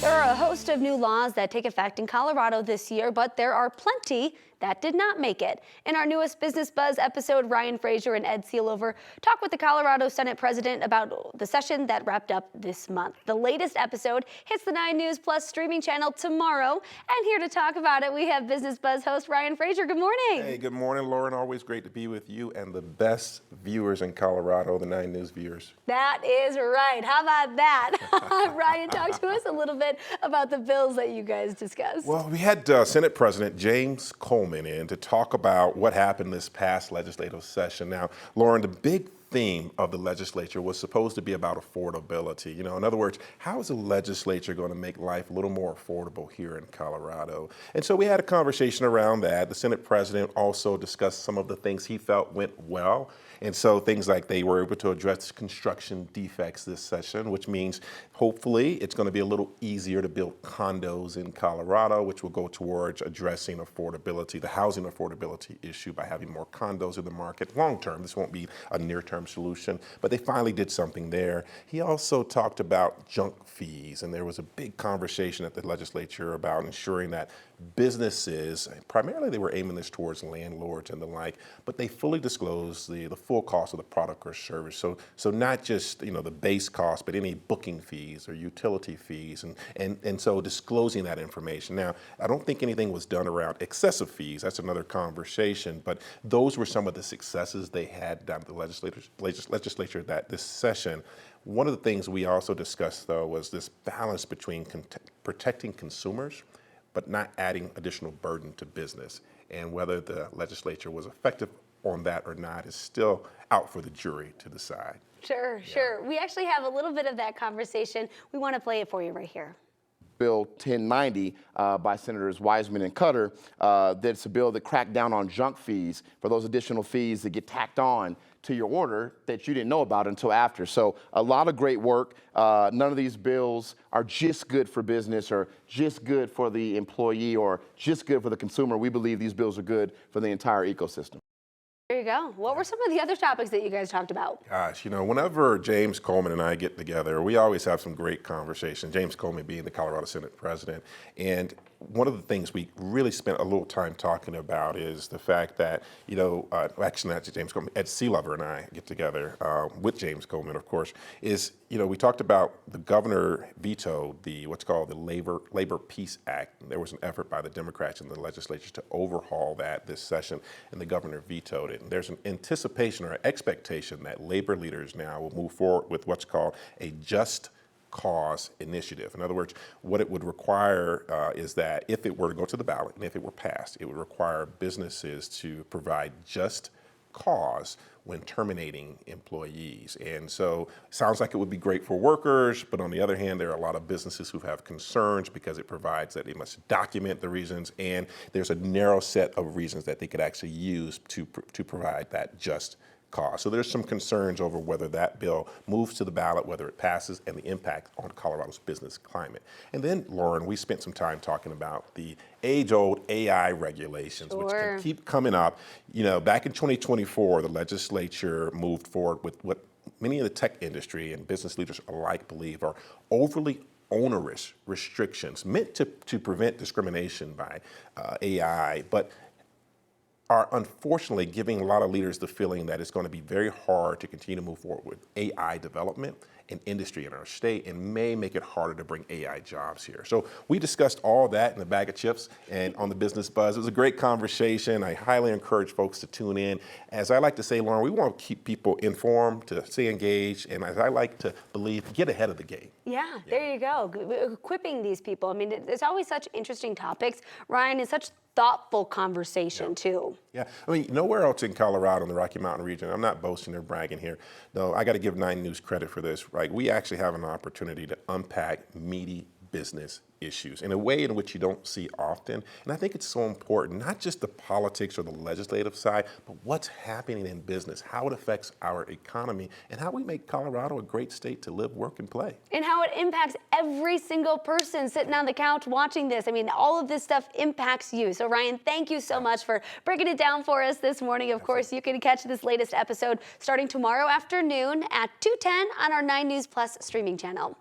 There are a host of new laws that take effect in Colorado this year, but there are plenty that did not make it. In our newest Business Buzz episode, Ryan Frazier and Ed Sealover talk with the Colorado Senate President about the session that wrapped up this month. The latest episode hits the 9 News Plus streaming channel tomorrow. And here to talk about it, we have Business Buzz host Ryan Frazier. Good morning. Hey, good morning, Lauren. Always great to be with you and the best viewers in Colorado, the 9 News viewers. That is right. How about that? Ryan, talk to us a little bit about the bills that you guys discussed. Well, we had Senate President James Coleman in to talk about what happened this past legislative session. Now, Lauren, the big theme of the legislature was supposed to be about affordability. You know, in other words, how is the legislature going to make life a little more affordable here in Colorado? And so we had a conversation around that. The Senate president also discussed some of the things he felt went well. And so things like they were able to address construction defects this session, which means hopefully it's going to be a little easier to build condos in Colorado, which will go towards addressing affordability, the housing affordability issue by having more condos in the market. Long term, this won't be a near-term solution, but they finally did something there. He also talked about junk fees, and there was a big conversation at the legislature about ensuring that businesses, primarily they were aiming this towards landlords and the like, but they fully disclose the full cost of the product or service. So not just, you know, the base cost, but any booking fees or utility fees, and so disclosing that information. Now, I don't think anything was done around excessive fees. That's another conversation, but those were some of the successes they had down at the legislature that this session. One of the things we also discussed, though, was this balance between protecting consumers but not adding additional burden to business. And whether the legislature was effective on that or not is still out for the jury to decide. Sure. We actually have a little bit of that conversation. We want to play it for you right here. Bill 1090 by Senators Wiseman and Cutter, that's a bill that cracked down on junk fees for those additional fees that get tacked on to your order that you didn't know about until after. So a lot of great work. None of these bills are just good for business or just good for the employee or just good for the consumer. We believe these bills are good for the entire ecosystem. There you go. What were some of the other topics that you guys talked about? Gosh, you know, whenever James Coleman and I get together, we always have some great conversations. James Coleman being the Colorado Senate president. And one of the things we really spent a little time talking about is the fact that, you know, actually not James Coleman, Ed Sealover and I get together with James Coleman, of course, is, you know, we talked about the governor vetoed the what's called the Labor Peace Act. There was an effort by the Democrats in the legislature to overhaul that this session, and the governor vetoed it. And there's an anticipation or expectation that labor leaders now will move forward with what's called a just cause initiative. In other words, what it would require is that if it were to go to the ballot and if it were passed, it would require businesses to provide just cause when terminating employees. And so it sounds like it would be great for workers, but on the other hand, there are a lot of businesses who have concerns because it provides that they must document the reasons, and there's a narrow set of reasons that they could actually use to provide that just cause. So there's some concerns over whether that bill moves to the ballot, whether it passes, and the impact on Colorado's business climate. And then, Lauren, we spent some time talking about the age-old AI regulations, which can keep coming up. You know, back in 2024, the legislature moved forward with what many of the tech industry and business leaders alike believe are overly onerous restrictions meant to prevent discrimination by AI, but are unfortunately giving a lot of leaders the feeling that it's going to be very hard to continue to move forward with AI development and industry in our state, and may make it harder to bring AI jobs here. So we discussed all that in a bag of chips and on the Business Buzz. It was a great conversation. I highly encourage folks to tune in. As I like to say, Lauren, we want to keep people informed, to stay engaged, and as I like to believe, get ahead of the game. Yeah, there you go. Equipping these people. I mean, it's always such interesting topics. Ryan, is such thoughtful conversation too. Yeah, I mean, nowhere else in Colorado in the Rocky Mountain region, I'm not boasting or bragging here, though I got to give 9 News credit for this, right? We actually have an opportunity to unpack meaty business issues in a way in which you don't see often. And I think it's so important, not just the politics or the legislative side, but what's happening in business, how it affects our economy, and how we make Colorado a great state to live, work, and play. And how it impacts every single person sitting on the couch watching this. I mean, all of this stuff impacts you. So Ryan, thank you so much for breaking it down for us this morning. Of course, you can catch this latest episode starting tomorrow afternoon at 2:10 on our 9 News Plus streaming channel.